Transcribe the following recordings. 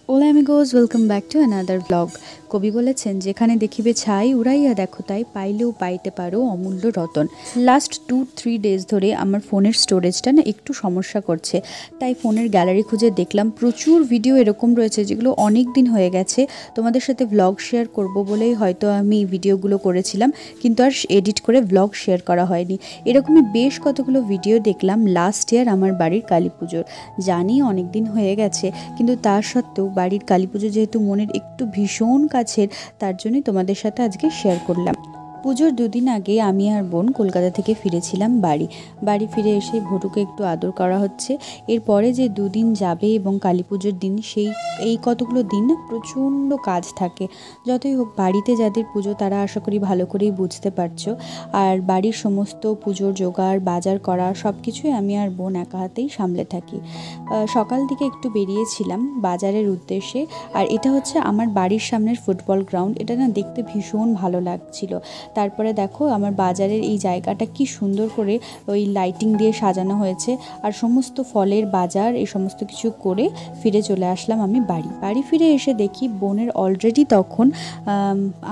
Hola amigos, welcome back to another vlog. কবি বলেছেন যেখানে দেখিবে ছাই উড়াইয়া দেখো তাই পাইলেও পাইতে পারো অমূল্য রতন। লাস্ট 2-3 ডেজ ধরে আমার ফোনের স্টোরেজটা না একটু সমস্যা করছে, তাই ফোনের গ্যালারি খুঁজে দেখলাম প্রচুর ভিডিও এরকম রয়েছে যেগুলো অনেক দিন হয়ে গেছে। তোমাদের সাথে ভ্লগ শেয়ার করব বলেই হয়তো আমি ভিডিওগুলো করেছিলাম, কিন্তু আর এডিট করে ভ্লগ শেয়ার করা হয়নি। এরকমই বেশ কতগুলো ভিডিও দেখলাম লাস্ট ইয়ার আমার বাড়ির কালী পুজোর। জানি অনেক দিন হয়ে গেছে, কিন্তু তা সত্ত্বেও বাড়ির কালী পুজো যেহেতু মনের একটু ভীষণ কাছের, তার জন্যই তোমাদের সাথে আজকে শেয়ার করলাম। পুজোর 2 দিন আগে আমি আর বোন কলকাতা থেকে ফিরেছিলাম বাড়ি ফিরে এসে ভটুকে একটু আদর করা হচ্ছে। এরপরে যে 2 দিন যাবে এবং কালী পুজোর দিন এই কতগুলো দিন না প্রচণ্ড কাজ থাকে। যতই হোক বাড়িতে যাদের পুজো তারা আশা করি ভালো করেই বুঝতে পারছো। আর বাড়ির সমস্ত পুজোর জোগাড় বাজার করা সব কিছুই আমি আর বোন একা হাতেই সামলে থাকি। সকাল দিকে একটু বেরিয়েছিলাম বাজারের উদ্দেশ্যে, আর এটা হচ্ছে আমার বাড়ির সামনের ফুটবল গ্রাউন্ড। এটা না দেখতে ভীষণ ভালো লাগছিল। তারপরে দেখো আমার বাজারের এই জায়গাটা কি সুন্দর করে ওই লাইটিং দিয়ে সাজানো হয়েছে, আর সমস্ত ফলের বাজার এই সমস্ত কিছু করে ফিরে চলে আসলাম আমি বাড়ি ফিরে এসে দেখি বোনের অলরেডি তখন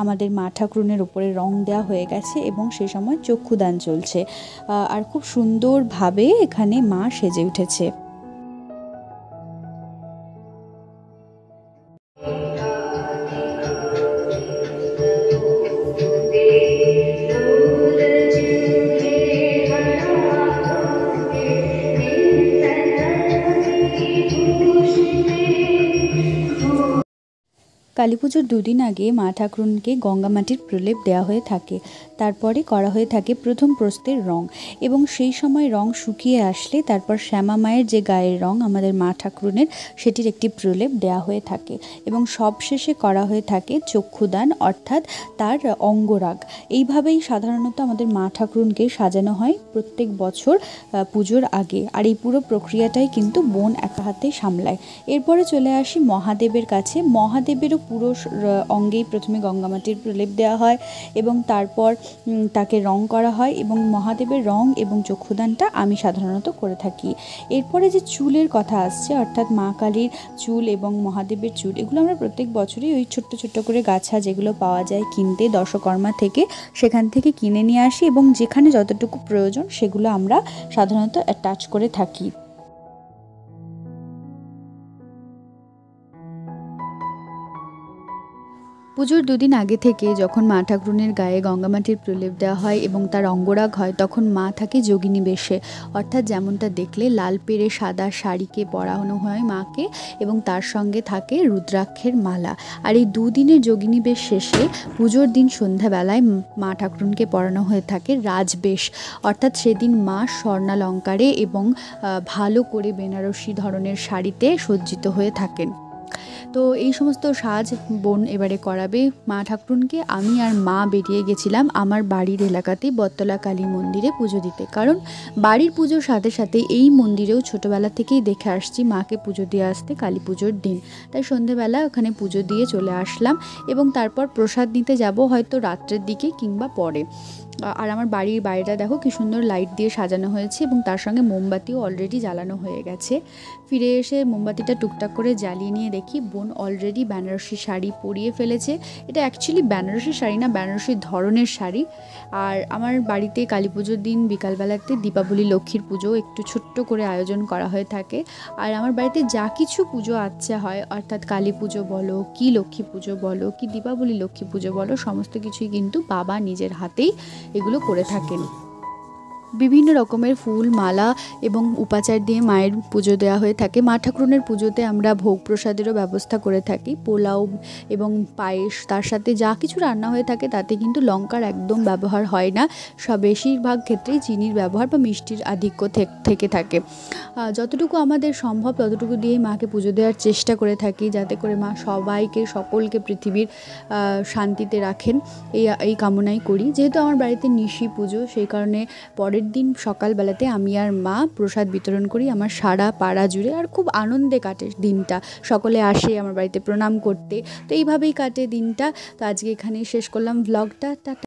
আমাদের মা ঠাকুরনের ওপরে রং দেওয়া হয়ে গেছে এবং সে সময় চক্ষুদান চলছে। আর খুব সুন্দরভাবে এখানে মা সেজে উঠেছে। কালী পুজোর 2 দিন আগে মা ঠাকুরনকে গঙ্গা মাটির প্রলেপ দেওয়া হয়ে থাকে। তারপরে করা হয়ে থাকে প্রথম প্রস্তের রং, এবং সেই সময় রং শুকিয়ে আসলে তারপর শ্যামা মায়ের যে গায়ের রং আমাদের মা ঠাকুরনের সেটির একটি প্রলেপ দেওয়া হয়ে থাকে, এবং সবশেষে করা হয়ে থাকে চক্ষুদান অর্থাৎ তার অঙ্গরাগ। এইভাবেই সাধারণত আমাদের মা ঠাকুরনকে সাজানো হয় প্রত্যেক বছর পুজোর আগে, আর এই পুরো প্রক্রিয়াটাই কিন্তু বোন একা হাতে সামলায়। এরপরে চলে আসি মহাদেবের কাছে। মহাদেবেরও পুরো অঙ্গেই প্রথমে গঙ্গামাটির প্রলেপ দেওয়া হয় এবং তারপর তাকে রং করা হয়, এবং মহাদেবের রং এবং চক্ষুদানটা আমি সাধারণত করে থাকি। এরপরে যে চুলের কথা আসছে, অর্থাৎ মা কালীর চুল এবং মহাদেবের চুল, এগুলো আমরা প্রত্যেক বছরই ওই ছোট্ট ছোট্ট করে গাছা যেগুলো পাওয়া যায় কিনতে দশকর্মা থেকে, সেখান থেকে কিনে নিয়ে আসি এবং যেখানে যতটুকু প্রয়োজন সেগুলো আমরা সাধারণত অ্যাটাচ করে থাকি। পুজোর 2 দিন আগে থেকে যখন মা ঠাকুরনের গায়ে গঙ্গামাটির প্রলেপ দেওয়া হয় এবং তার অঙ্গরাগ হয়, তখন মা থাকে যোগিনী বেশে, অর্থাৎ যেমনটা দেখলে লাল পেড়ে সাদা শাড়িকে পরানো হয় মাকে, এবং তার সঙ্গে থাকে রুদ্রাক্ষের মালা। আর এই 2 দিনের যোগিনী বেশ শেষে পুজোর দিন সন্ধ্যাবেলায় মা ঠাকুরনকে পরানো হয়ে থাকে রাজবেশ, অর্থাৎ সেদিন মা স্বর্ণালঙ্কারে এবং ভালো করে বেনারসি ধরনের শাড়িতে সজ্জিত হয়ে থাকেন। তো এই সমস্ত সাজ বোন এবারে করাবে মা ঠাকুরনকে। আমি আর মা বেরিয়ে গেছিলাম আমার বাড়ির এলাকাতেই বটতলা কালী মন্দিরে পুজো দিতে, কারণ বাড়ির পুজোর সাথে সাথে এই মন্দিরেও ছোটোবেলা থেকেই দেখে আসছি মাকে পুজো দিয়ে আসতে কালী পুজোর দিন। তাই সন্ধেবেলা ওখানে পুজো দিয়ে চলে আসলাম, এবং তারপর প্রসাদ নিতে যাব হয়তো রাত্রের দিকে কিংবা পরে। আর আমার বাড়ির বাইরেটা দেখো কি সুন্দর লাইট দিয়ে সাজানো হয়েছে, এবং তার সঙ্গে মোমবাতিও অলরেডি জ্বালানো হয়ে গেছে। ফিরে এসে মোমবাতিটা টুকটাক করে জ্বালিয়ে নিয়ে দেখি বোন অলরেডি বেনারসি শাড়ি পরিয়ে ফেলেছে। এটা অ্যাকচুয়ালি বেনারসি শাড়ি না, বেনারসি ধরনের শাড়ি। আর আমার বাড়িতে কালী পুজোর দিন বিকালবেলাতে দীপাবলি লক্ষ্মীর পুজো একটু ছোট্ট করে আয়োজন করা হয়ে থাকে। আর আমার বাড়িতে যা কিছু পুজো আচ্ছা হয়, অর্থাৎ কালী পুজো বলো কি লক্ষ্মী পুজো বলো কি দীপাবলি লক্ষ্মী পুজো বলো, সমস্ত কিছুই কিন্তু বাবা নিজের হাতেই এগুলো করে থাকেন। বিভিন্ন রকমের ফুল মালা এবং উপাচার দিয়ে মায়ের পুজো দেওয়া হয়ে থাকে। মা ঠাকুরনের পুজোতে আমরা ভোগ প্রসাদেরও ব্যবস্থা করে থাকি, পোলাও এবং পায়েস, তার সাথে যা কিছু রান্না হয়ে থাকে তাতে কিন্তু লঙ্কার একদম ব্যবহার হয় না। বেশিরভাগ ক্ষেত্রেই চিনির ব্যবহার বা মিষ্টির আধিক্য থেকে থাকে। যতটুকু আমাদের সম্ভব ততটুকু দিয়েই মাকে পুজো দেওয়ার চেষ্টা করে থাকি, যাতে করে মা সকলকে পৃথিবীর শান্তিতে রাখেন, এই কামনাই করি। যেহেতু আমার বাড়িতে নিশি পুজো, সেই কারণে পরের দিন সকালবেলাতে আমি আর মা প্রসাদ বিতরণ করি আমার সারা পাড়া জুড়ে, আর খুব আনন্দে কাটে দিনটা। সকলে আসে আমার বাড়িতে প্রণাম করতে, তো এইভাবেই কাটে দিনটা। তো আজকে এখানেই শেষ করলাম ভ্লগটা।